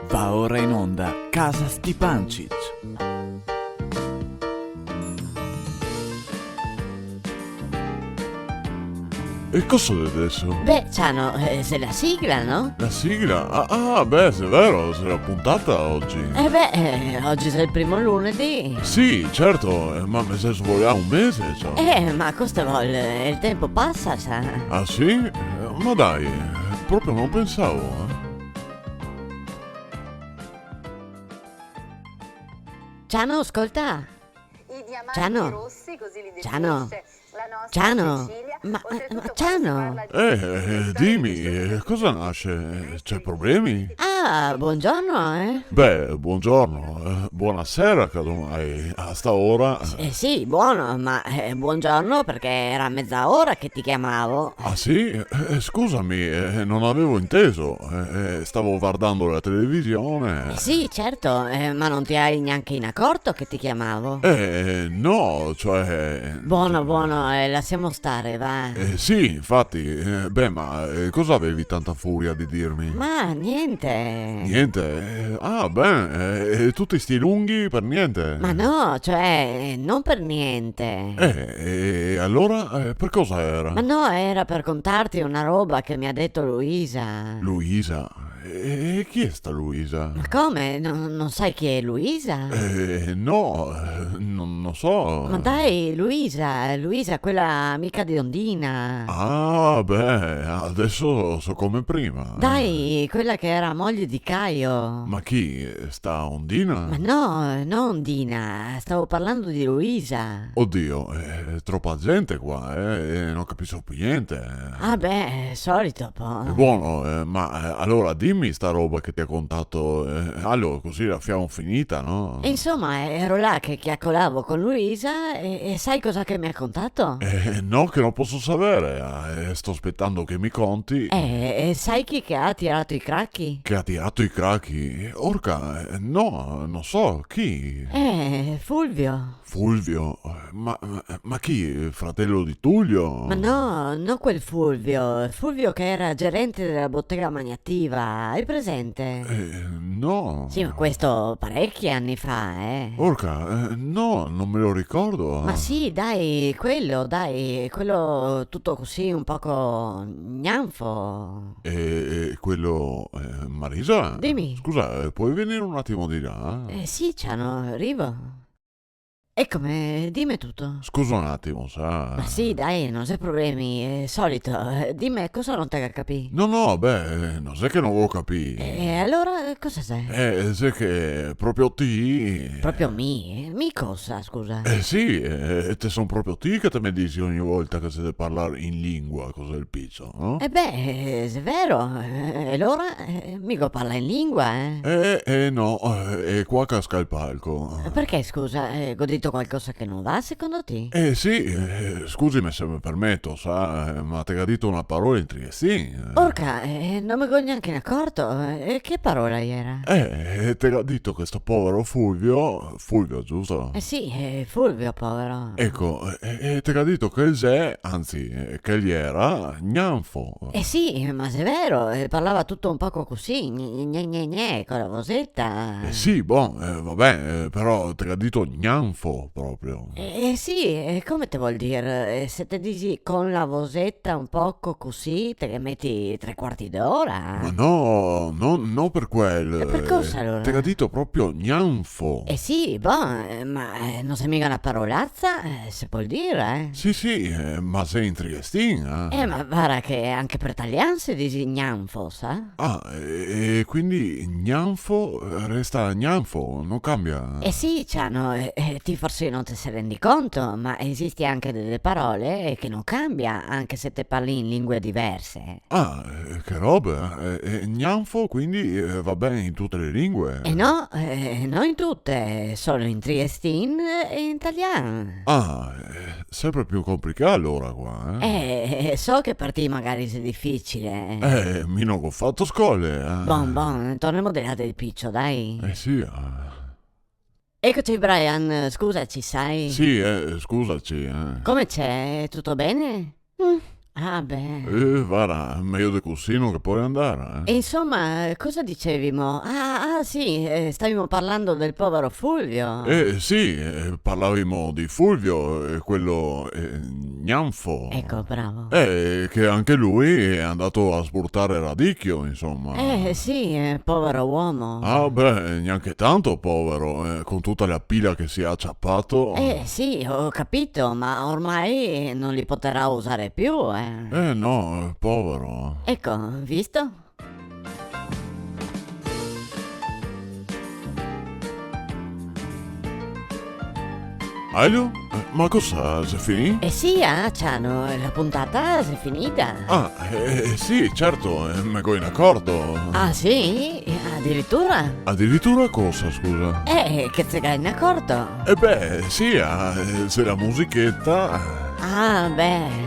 Va ora in onda Casa Stipancic. E cosa adesso? Beh, Ciano, se la sigla, no? La sigla? Beh, se è vero, se l'ho puntata oggi. Oggi è il primo lunedì. Sì, certo, ma se vogliamo un mese, cioè. Ma cosa vuole? Il tempo passa, sa? Ah sì? Ma dai, proprio non pensavo, Ciano, ascolta. I diamanti Ciano? rossi, così li Ciano? definisce la nostra Ciano? Cecilia. Ma Oltretutto, Ciano? quando si parla di Dimmi, cosa nasce? C'è problemi? Ah, buongiorno, Beh, buongiorno, buonasera, casomai, a sta ora. Sì, buono, ma buongiorno perché era mezz'ora che ti chiamavo. Ah sì? Scusami, non avevo inteso, stavo guardando la televisione. Sì, certo, ma non ti hai neanche in accorto che ti chiamavo. No, cioè. Buono, lasciamo stare, va. Sì, infatti, beh, ma cosa avevi tanta furia di dirmi? Ma niente. Niente? Beh, tutti sti lunghi per niente? Ma no, cioè, non per niente. E allora, per cosa era? Ma no, era per contarti una roba che mi ha detto Luisa. Luisa? E chi è sta Luisa? Ma come? Non sai chi è Luisa? No, non so. Ma dai, Luisa, quella amica di Ondina. Ah, beh, adesso so come prima. Dai, quella che era moglie di Caio. Ma chi? Sta Ondina? Ma no, non Ondina, stavo parlando di Luisa. Oddio, troppa gente qua, non capisco più niente. Ah beh, solito È po'. buono, ma allora dimmi sta roba che ti ha contato, allora così la abbiamo finita, no? E insomma, ero là che chiacchieravo con Luisa e sai cosa che mi ha contato? No, che non posso sapere, sto aspettando che mi conti. E sai chi che ha tirato i cracchi? Che ha tirato i cracchi? Orca, no, non so, chi? Fulvio. Fulvio, ma chi? Fratello di Tullio? Ma no, non quel Fulvio. Fulvio che era gerente della bottega Magnativa, hai presente? No. Sì, ma questo parecchi anni fa, Orca, no, non me lo ricordo. Ma sì, dai, quello tutto così un poco gnanfo. Quello, Marisa? Dimmi. Scusa, puoi venire un attimo di là? Sì, Ciano, arrivo. E come? Dimmi tutto. Scusa un attimo, sa? Ma sì, dai, non c'è problemi, è solito. Dimmi cosa non te capì. No, beh, non sai che non vuoi capire. E allora cosa sei? Sai che proprio ti... Proprio mi cosa, scusa? Sì, te son proprio ti che te mi dici ogni volta che si deve parlare in lingua, cos'è il pizzo, no? E beh, è vero. E allora mica parla in lingua, No, è qua casca il palco. Perché, scusa, godito qualcosa che non va secondo te? Sì, scusami se mi permetto, sa, ma te ha detto una parola in triestino. Porca, non mi go neanche in accorto. Che parola era? Te l'ha detto questo povero Fulvio, giusto? Sì, Fulvio, povero. Ecco, te l'ha detto che il Zè, anzi, che gli era gnanfo. Sì, ma se è vero, parlava tutto un poco così, gne, con la vosetta. Sì, vabbè, però te l'ha detto gnanfo proprio. Sì, come te vuol dire? Se te dici con la vosetta un poco così, te ne metti 3/4 d'ora? Ma no, non per quel. E per cosa allora? Te l'ha detto proprio gnanfo. Sì, ma non sei mica una parolazza, si può dire, Sì, ma sei in Triestina? Ma guarda che anche per italiano si dice gnanfo, sa? E quindi gnanfo resta gnanfo, non cambia. Sì, Ciano, ti forse non te se rendi conto, ma esiste anche delle parole che non cambia anche se te parli in lingue diverse. Che roba. Gnanfo quindi va bene in tutte le lingue. No, non in tutte, solo in triestin e in italiano. Sempre più complicato allora qua, So che per te magari sia difficile. Mi non ho fatto scuole, Bon, torniamo della del piccio, dai. Sì, Eccoci Brian, scusaci, sai? Sì, scusaci, Come c'è? Tutto bene? Ah beh. Guarda, meglio di così non che puoi andare, E insomma, cosa dicevi mo? Ah, Ah sì, stavamo parlando del povero Fulvio. Sì, parlavamo di Fulvio, quello Gnanfo. Ecco, bravo. Che anche lui è andato a sburtare radicchio, insomma. Sì, povero uomo. Ah beh, neanche tanto povero, con tutta la pila che si è acciappato. Sì, ho capito, ma ormai non li potrà usare più, No, povero. Ecco, visto? Aglio? Ma cosa, si finì? Sì, Ciano, la puntata si è finita. Ah, sì, certo, me go in accordo. Ah sì? Addirittura? Addirittura cosa, scusa? Che se in accordo. Beh, sì, se la musichetta... Ah, beh,